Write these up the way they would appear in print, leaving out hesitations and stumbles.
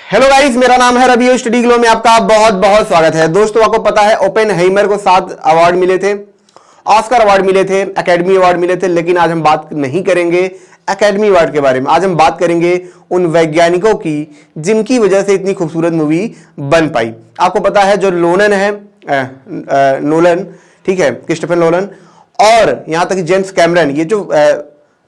Hello guys, मेरा नाम है रवि। स्टडी ग्लो में आपका बहुत बहुत स्वागत है। दोस्तों, आपको पता है ओपेनहाइमर को 7 अवार्ड मिले थे, ऑस्कर अवार्ड मिले थे, एकेडमी अवार्ड मिले थे। लेकिन आज हम बात नहीं करेंगे एकेडमी अवार्ड के बारे में। आज हम बात करेंगे उन वैज्ञानिकों की जिनकी वजह से इतनी खूबसूरत मूवी बन पाई। आपको पता है जो नोलन, ठीक है, क्रिस्टोफर नोलन, और यहां तक जेम्स कैमरन, ये जो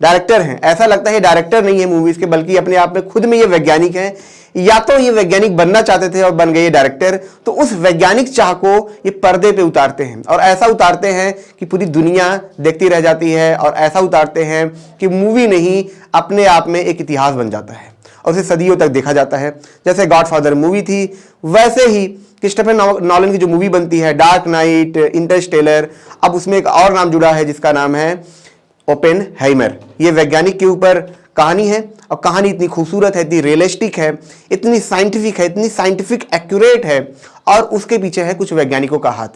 डायरेक्टर हैं, ऐसा लगता है डायरेक्टर नहीं है मूवीज के, बल्कि अपने आप में खुद में ये वैज्ञानिक हैं। या तो ये वैज्ञानिक बनना चाहते थे और बन गए डायरेक्टर, तो उस वैज्ञानिक चाह को ये पर्दे पे उतारते हैं, और ऐसा उतारते हैं कि पूरी दुनिया देखती रह जाती है, और ऐसा उतारते हैं कि मूवी नहीं अपने आप में एक इतिहास बन जाता है और उसे सदियों तक देखा जाता है। जैसे गॉडफादर मूवी थी, वैसे ही क्रिस्टोफर नॉलन की जो मूवी बनती है, डार्क नाइट, इंटरस्टेलर, अब उसमें एक और नाम जुड़ा है जिसका नाम है ओपेनहाइमर। ये वैज्ञानिक के ऊपर कहानी है, और कहानी इतनी खूबसूरत है, इतनी रियलिस्टिक है, इतनी साइंटिफिक है, इतनी साइंटिफिक एक्यूरेट है, और उसके पीछे है कुछ वैज्ञानिकों का हाथ।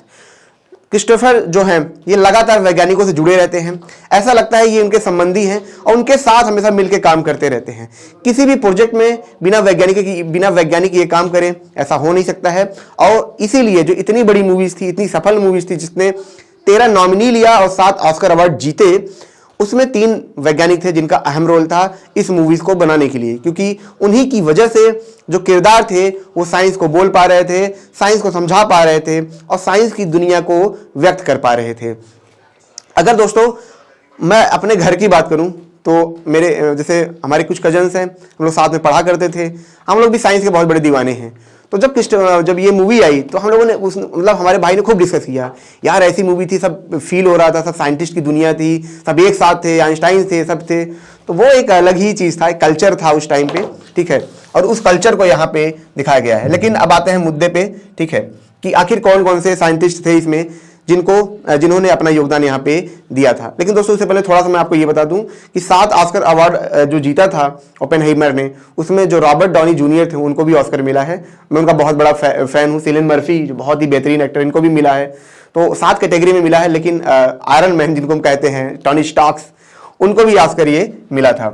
क्रिस्टोफर जो हैं ये लगातार वैज्ञानिकों से जुड़े रहते हैं, ऐसा लगता है ये उनके संबंधी हैं और उनके साथ हमेशा मिलकर काम करते रहते हैं। किसी भी प्रोजेक्ट में बिना वैज्ञानिक ये काम करें ऐसा हो नहीं सकता है। और इसीलिए जो इतनी बड़ी मूवीज थी, इतनी सफल मूवीज थी, जिसने 13 नॉमिनी लिया और 7 ऑस्कर अवार्ड जीते, उसमें 3 वैज्ञानिक थे जिनका अहम रोल था इस मूवीज को बनाने के लिए, क्योंकि उन्हीं की वजह से जो किरदार थे वो साइंस को बोल पा रहे थे, साइंस को समझा पा रहे थे, और साइंस की दुनिया को व्यक्त कर पा रहे थे। अगर दोस्तों मैं अपने घर की बात करूं तो मेरे जैसे हमारे कुछ कजन्स हैं, हम लोग साथ में पढ़ा करते थे, हम लोग भी साइंस के बहुत बड़े दीवाने हैं। तो जब ये मूवी आई तो हम लोगों ने मतलब हमारे भाई ने खूब डिस्कस किया, यार ऐसी मूवी थी, सब फील हो रहा था, सब साइंटिस्ट की दुनिया थी, सब एक साथ थे, आइंस्टाइन थे, सब थे। तो वो एक अलग ही चीज़ था, एक कल्चर था उस टाइम पे, ठीक है, और उस कल्चर को यहाँ पे दिखाया गया है। लेकिन अब आते हैं मुद्दे पे, ठीक है, कि आखिर कौन कौन से साइंटिस्ट थे इसमें जिन्होंने अपना योगदान यहाँ पे दिया था। लेकिन दोस्तों उससे पहले थोड़ा सा मैं आपको ये बता दूं कि 7 ऑस्कर अवार्ड जो जीता था ओपेनहाइमर ने, उसमें जो रॉबर्ट डॉनी जूनियर थे उनको भी ऑस्कर मिला है। मैं उनका बहुत बड़ा फैन हूँ। सिलियन मर्फी जो बहुत ही बेहतरीन एक्टर, इनको भी मिला है। तो 7 कैटेगरी में मिला है। लेकिन आयरन मैन जिनको हम कहते हैं, टोनी स्टार्क, उनको भी ऑस्कर ये मिला था।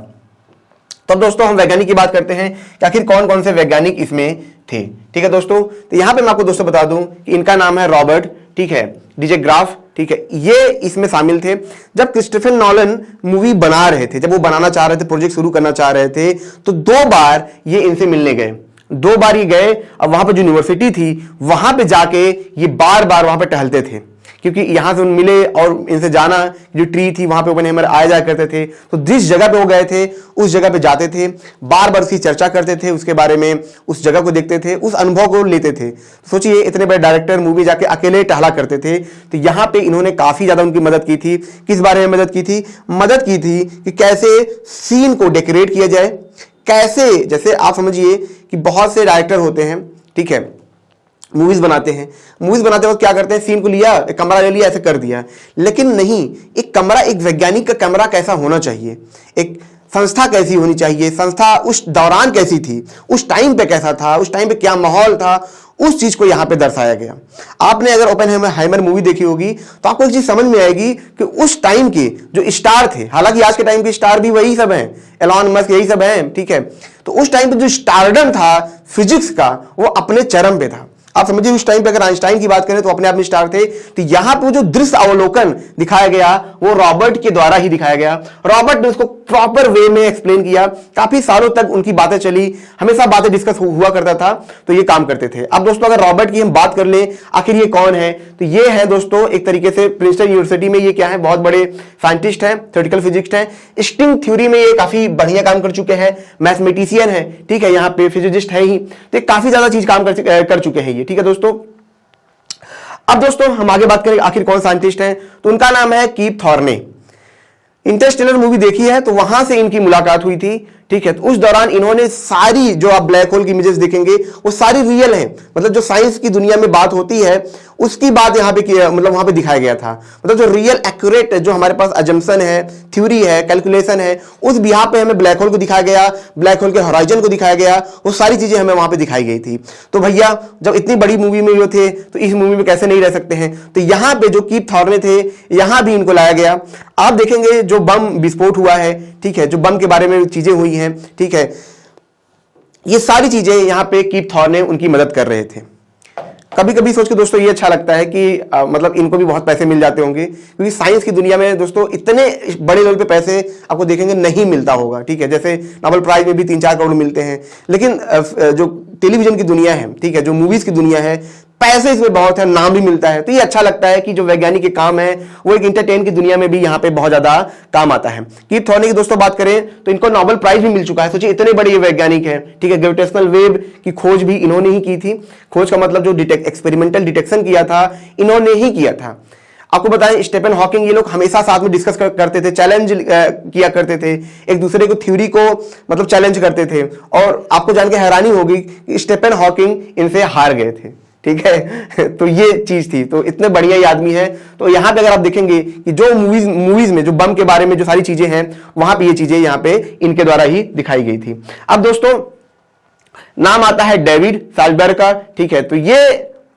तो अब दोस्तों हम वैज्ञानिक की बात करते हैं कि आखिर कौन कौन से वैज्ञानिक इसमें थे। ठीक है दोस्तों, तो यहाँ पे मैं आपको दोस्तों बता दूं कि इनका नाम है रॉबर्ट, ठीक है, डीजे ग्राफ, ठीक है, ये इसमें शामिल थे। जब क्रिस्टोफर नॉलन मूवी बना रहे थे, जब वो बनाना चाह रहे थे, प्रोजेक्ट शुरू करना चाह रहे थे, तो 2 बार ये इनसे मिलने गए। 2 बार ये गए, अब वहां पे जो यूनिवर्सिटी थी वहां पे जाके ये बार बार वहां पे टहलते थे, क्योंकि यहां से उन मिले और इनसे जाना, जो ट्री थी वहां पे ओपेनहाइमर आया जाया करते थे, तो जिस जगह पे वो गए थे उस जगह पे जाते थे, बार बार उसकी चर्चा करते थे, उसके बारे में, उस जगह को देखते थे, उस अनुभव को लेते थे। तो सोचिए इतने बड़े डायरेक्टर मूवी जाके अकेले टहला करते थे। तो यहां पे इन्होंने काफी ज्यादा उनकी मदद की थी। किस बारे में मदद की थी कि कैसे सीन को डेकोरेट किया जाए, कैसे, जैसे आप समझिए कि बहुत से डायरेक्टर होते हैं, ठीक है, मूवीज बनाते वक्त क्या करते हैं, सीन को लिया, एक कमरा ले लिया, ऐसे कर दिया। लेकिन नहीं, एक कमरा, एक वैज्ञानिक का कमरा कैसा होना चाहिए, एक संस्था कैसी होनी चाहिए, संस्था उस दौरान कैसी थी, उस टाइम पे कैसा था, उस टाइम पे क्या माहौल था, उस चीज को यहां पे दर्शाया गया। आपने अगर ओपेनहाइमर मूवी देखी होगी तो आपको एक चीज समझ में आएगी कि उस टाइम के जो स्टार थे, हालांकि आज के टाइम के स्टार भी वही सब हैं, एलॉन मस्क, यही सब हैं, ठीक है, तो उस टाइम पे जो स्टारडम था फिजिक्स का, वो अपने चरम पे था। आप समझिए उस टाइम पे अगर आइंस्टाइन की बात करें तो अपने आप में स्टार थे। तो यहां पे जो दृश्य अवलोकन दिखाया गया वो रॉबर्ट के द्वारा ही दिखाया गया। रॉबर्ट ने उसको प्रॉपर वे में एक्सप्लेन किया। काफी सालों तक उनकी बातें चली, हमेशा बातें डिस्कस हुआ करता था, तो ये काम करते थे। अब दोस्तों अगर रॉबर्ट की हम बात कर लें, आखिर ये कौन है, तो ये है दोस्तों एक तरीके से प्रिंसटन यूनिवर्सिटी में ये क्या है, बहुत बड़े साइंटिस्ट हैं, थ्योरेटिकल फिजिक्स हैं, स्ट्रिंग थ्योरी में ये काफी बढ़िया काम कर चुके हैं, मैथमेटिशियन है, ठीक है, यहाँ पे फिजिसिस्ट है ही, तो काफी ज्यादा चीज काम कर चुके हैं ये, ठीक है दोस्तों। अब दोस्तों हम आगे बात करें आखिर कौन साइंटिस्ट हैं, तो उनका नाम है कीप थॉर्ने। इंटरस्टेलर मूवी देखी है तो वहां से इनकी मुलाकात हुई थी, ठीक है, तो उस दौरान इन्होंने सारी जो आप ब्लैक होल की इमेजेस देखेंगे वो सारी रियल हैं, मतलब जो साइंस की दुनिया में बात होती है उसकी बात यहाँ पे मतलब वहां पे दिखाया गया था। मतलब जो रियल एक्यूरेट जो हमारे पास अजम्पशन है, थ्योरी है, कैलकुलेशन है, उस बिहार पे हमें ब्लैक होल को दिखाया गया, ब्लैक होल के हॉराइजन को दिखाया गया, वो सारी चीजें हमें वहां पे दिखाई गई थी। तो भैया जब इतनी बड़ी मूवी में जो थे तो इस मूवी में कैसे नहीं रह सकते हैं, तो यहाँ पे जो कीप थॉर्ने थे यहां भी इनको लाया गया। आप देखेंगे जो बम विस्फोट हुआ है, ठीक है, जो बम के बारे में चीजें हुई हैं, ठीक है, ये सारी चीजें यहां पे कीप थॉर ने उनकी मदद कर रहे थे। कभी कभी सोच के दोस्तों ये अच्छा लगता है कि मतलब इनको भी बहुत पैसे मिल जाते होंगे, क्योंकि साइंस की दुनिया में दोस्तों इतने बड़े लेवल पे पैसे आपको देखेंगे नहीं मिलता होगा। ठीक है, जैसे नोबेल प्राइज में भी 3-4 करोड़ मिलते हैं, लेकिन जो टेलीविजन की दुनिया है, ठीक है, जो मूवीज की दुनिया है, पैसे इसमें बहुत है, नाम भी मिलता है। तो ये अच्छा लगता है कि जो वैज्ञानिक के काम है वो एक इंटरटेन की दुनिया में भी यहाँ पे बहुत ज्यादा काम आता है। कीप थॉर्ने की दोस्तों बात करें तो इनको नोबेल प्राइज भी मिल चुका है। सोचिए इतने बड़े ये वैज्ञानिक हैं, ठीक है, ग्रेविटेशनल वेव की खोज भी इन्होंने ही की थी। खोज का मतलब जो एक्सपेरिमेंटल डिटेक्शन किया था इन्होंने ही किया था। आपको बताएं स्टीफन हॉकिंग, ये लोग हमेशा साथ में डिस्कस करते थे, चैलेंज किया करते थे, एक दूसरे को थ्योरी को मतलब चैलेंज करते थे। और आपको जान के हैरानी होगी कि स्टीफन हॉकिंग इनसे हार गए थे। ठीक है तो ये चीज थी। तो इतने बढ़िया ये आदमी है। तो यहां पे अगर आप देखेंगे कि जो मूवीज में जो बम के बारे में जो सारी चीजें हैं, वहां पे ये चीजें यहां पे इनके द्वारा ही दिखाई गई थी। अब दोस्तों नाम आता है डेविड सैल्जबर्ग का। ठीक है, तो ये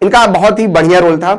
इनका बहुत ही बढ़िया रोल था।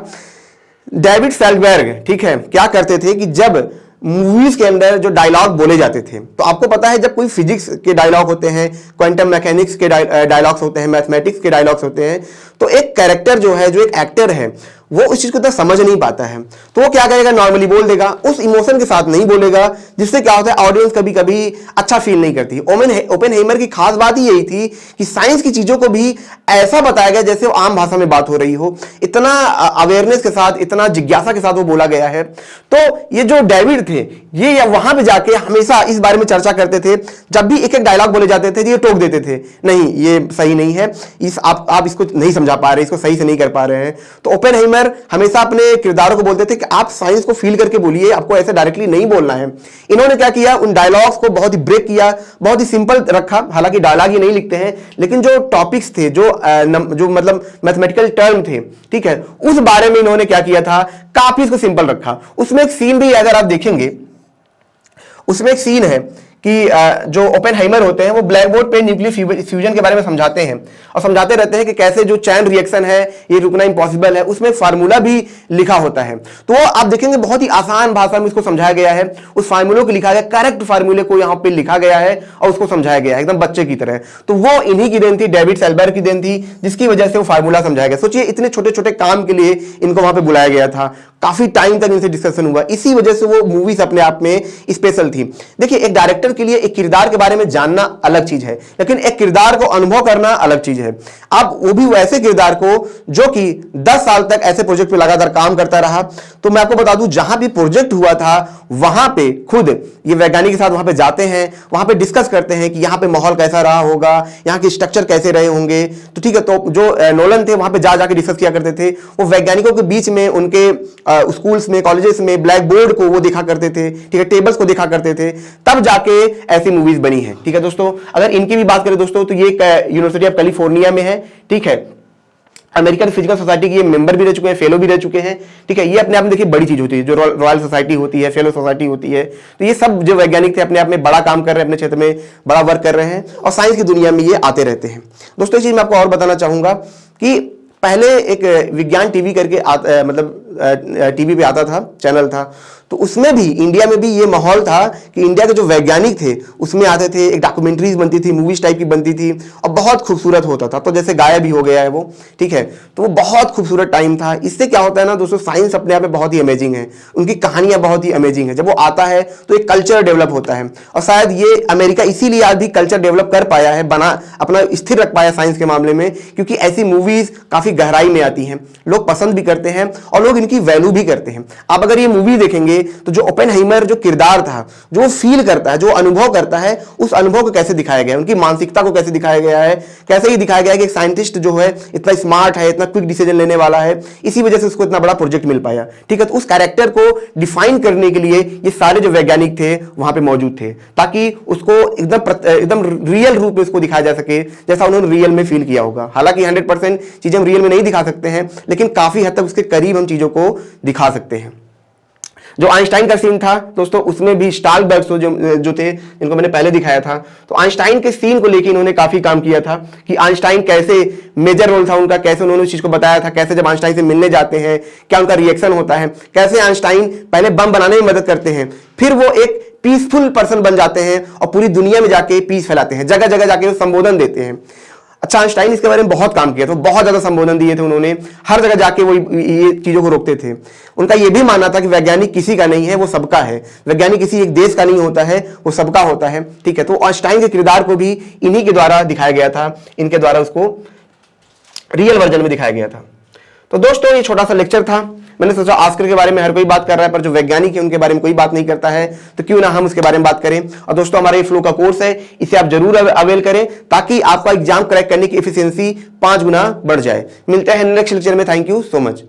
डेविड सैल्जबर्ग, ठीक है, क्या करते थे कि जब मूवीज के अंदर जो डायलॉग बोले जाते थे, तो आपको पता है जब कोई फिजिक्स के डायलॉग होते हैं, क्वांटम मैकेनिक्स के डायलॉग्स होते हैं, मैथमेटिक्स के डायलॉग्स होते हैं, तो एक कैरेक्टर जो है, जो एक एक्टर है, वो उस चीज को तो समझ नहीं पाता है। तो वो क्या करेगा, नॉर्मली बोल देगा, उस इमोशन के साथ नहीं बोलेगा, जिससे क्या होता है ऑडियंस कभी कभी अच्छा फील नहीं करती। ओपेनहाइमर की खास बात ही यही थी कि साइंस की चीजों को भी ऐसा बताया गया जैसे वो आम भाषा में बात हो रही हो। इतना अवेयरनेस के साथ, इतना जिज्ञासा के साथ वो बोला गया है। तो ये जो डेविड थे, ये वहां पे जाके हमेशा इस बारे में चर्चा करते थे। जब भी एक एक डायलॉग बोले जाते थे ये टोक देते थे, नहीं ये सही नहीं है, आप इसको नहीं समझा पा रहे, इसको सही से नहीं कर पा रहे हैं। तो ओपेनहाइमर हमेशा अपने किरदारों को बोलते थे कि आप साइंस को फील करके बोलिए, आपको ऐसे डायरेक्टली नहीं बोलना है। इन्होंने क्या किया, उन डायलॉग्स को बहुत ही ब्रेक किया, बहुत ही सिंपल रखा। हालांकि डायलॉग ही नहीं लिखते हैं, लेकिन जो टॉपिक्स थे, जो मतलब मैथमेटिकल टर्म थे, ठीक है, उस बारे में इन्होंने क्या किया था, काफी इसको सिंपल रखा। उसमें एक सीन भी अगर आप देखेंगे, उसमें एक सीन है कि जो ओपेनहाइमर होते हैं वो ब्लैक बोर्ड पे न्यूक्लियर फ्यूजन के बारे में समझाते हैं और समझाते रहते हैं कि कैसे जो चैन रिएक्शन है ये रुकना इंपॉसिबल है। उसमें फार्मूला भी लिखा होता है। तो आप देखेंगे बहुत ही आसान भाषा में इसको समझाया गया है। उस फार्मूले को लिखा गया, करेक्ट फार्मूले को यहाँ पे लिखा गया है और उसको समझाया गया है एकदम बच्चे की तरह। तो वो इन्हीं की देन थी, डेविड सैल्जबर्ग की देन थी, जिसकी वजह से वो फार्मूला समझाया गया। सोचिए इतने छोटे छोटे काम के लिए इनको वहां पे बुलाया गया था, काफी टाइम तक इनसे डिस्कशन हुआ। इसी वजह से वो मूवीज अपने आप में स्पेशल थी। देखिए एक डायरेक्टर के लिए एक किरदार के बारे में जानना अलग चीज है, लेकिन एक किरदार को अनुभव करना अलग चीज है। अब वो भी वैसे किरदार को जो कि 10 साल तक ऐसे प्रोजेक्ट पे लगातार काम करता रहा। तो मैं आपको बता दूं, जहां भी प्रोजेक्ट हुआ था वहां पे खुद ये वैज्ञानिक के साथ वहां पे जाते हैं, वहां पे डिस्कस करते हैं कि यहाँ पे माहौल कैसा रहा होगा, यहाँ के स्ट्रक्चर कैसे रहे होंगे। तो ठीक है, तो जो नोलन थे वहां पे जाके डिस्कस किया करते थे। वो वैज्ञानिकों के बीच में उनके स्कूल्स में, कॉलेजेस में ब्लैक बोर्ड को वो देखा करते थे, ठीक है, टेबल्स को देखा करते थे, तब जाके ऐसी मूवीज बनी है। ठीक है दोस्तों, अगर इनकी भी बात करें दोस्तों तो ये यूनिवर्सिटी ऑफ कैलिफोर्निया में है। ठीक है, अमेरिकन फिजिकल सोसाइटी के ये मेंबर भी रह चुके हैं, फेलो भी रह चुके हैं। ठीक है, ये अपने आप में देखिए बड़ी चीज होती है, जो रॉयल सोसाइटी होती है, फेलो सोसाइटी होती है। तो ये सब जो वैज्ञानिक थे अपने आप में बड़ा काम कर रहे हैं, अपने क्षेत्र में बड़ा वर्क कर रहे हैं और साइंस की दुनिया में ये आते रहते हैं। दोस्तों एक चीज मैं आपको और बताना चाहूंगा कि पहले एक विज्ञान टीवी करके मतलब टीवी पे आता था, चैनल था, तो उसमें भी इंडिया में भी ये माहौल था कि इंडिया के जो वैज्ञानिक थे उसमें आते थे, एक डॉक्यूमेंट्रीज बनती थी, मूवीज टाइप की बनती थी और बहुत खूबसूरत होता था। तो जैसे गायब भी हो गया है वो, ठीक है, तो वो बहुत खूबसूरत टाइम था। इससे क्या होता है ना दोस्तों, साइंस अपने आप में बहुत ही अमेजिंग है, उनकी कहानियां बहुत ही अमेजिंग है। जब वो आता है तो एक कल्चर डेवलप होता है और शायद ये अमेरिका इसीलिए आज भी कल्चर डेवलप कर पाया है, बना अपना स्थिर रख पाया साइंस के मामले में, क्योंकि ऐसी मूवीज काफी गहराई में आती हैं, लोग पसंद भी करते हैं और लोग इनकी वैल्यू भी करते हैं। आप अगर ये मूवी देखेंगे तो जो ओपेनहाइमर जो किरदार था, जो वो फील करता है, जो अनुभव करता है, उस अनुभव को कैसे दिखाया गया है, उनकी मानसिकता को कैसे दिखाया गया है, कैसे ही दिखाया गया है कि एक साइंटिस्ट जो है इतना स्मार्ट है, इतना क्विक डिसीजन लेने वाला है, इसी वजह से उसको इतना बड़ा प्रोजेक्ट मिल पाया। ठीक है, तो उस कैरेक्टर को डिफाइन करने के लिए ये सारे जो वैज्ञानिक थे वहां पे मौजूद थे, ताकि उसको एकदम रियल रूप में उसको दिखाया जा सके जैसा उन्होंने रियल में फील किया होगा। हालांकि 100% चीजें हम रियल में नहीं दिखा सकते हैं, लेकिन काफी हद तक उसके करीब हम चीजों को दिखा सकते हैं। जो आइंस्टाइन का सीन था दोस्तों, उसमें भी स्टालबर्ग जो थे, इनको मैंने पहले दिखाया था, तो आइंस्टाइन के सीन को लेकर इन्होंने काफी काम किया था कि आइंस्टाइन कैसे मेजर रोल था उनका, कैसे उन्होंने उस चीज को बताया था, कैसे जब आइंस्टाइन से मिलने जाते हैं क्या उनका रिएक्शन होता है, कैसे आइंस्टाइन पहले बम बनाने में मदद करते हैं, फिर वो एक पीसफुल पर्सन बन जाते हैं और पूरी दुनिया में जाके पीस फैलाते हैं, जगह जगह जाके वो संबोधन देते हैं। अच्छा, आइंस्टाइन इसके बारे में बहुत काम किया था, बहुत ज्यादा संबोधन दिए थे उन्होंने, हर जगह जाके वो ये चीजों को रोकते थे। उनका ये भी मानना था कि वैज्ञानिक किसी का नहीं है, वो सबका है। वैज्ञानिक किसी एक देश का नहीं होता है, वो सबका होता है। ठीक है, तो आइंस्टाइन के किरदार को भी इन्हीं के द्वारा दिखाया गया था, इनके द्वारा उसको रियल वर्जन में दिखाया गया था। तो दोस्तों, ये छोटा सा लेक्चर था। मैंने सोचा ऑस्कर के बारे में हर कोई बात कर रहा है, पर जो वैज्ञानिक है उनके बारे में कोई बात नहीं करता है, तो क्यों ना हम उसके बारे में बात करें। और दोस्तों, हमारा ये फ्लो का कोर्स है, इसे आप जरूर अवेल करें ताकि आपका एग्जाम क्रैक करने की एफिशिएंसी 5 गुना बढ़ जाए। मिलते हैं नेक्स्ट लेक्चर में। Thank you so much.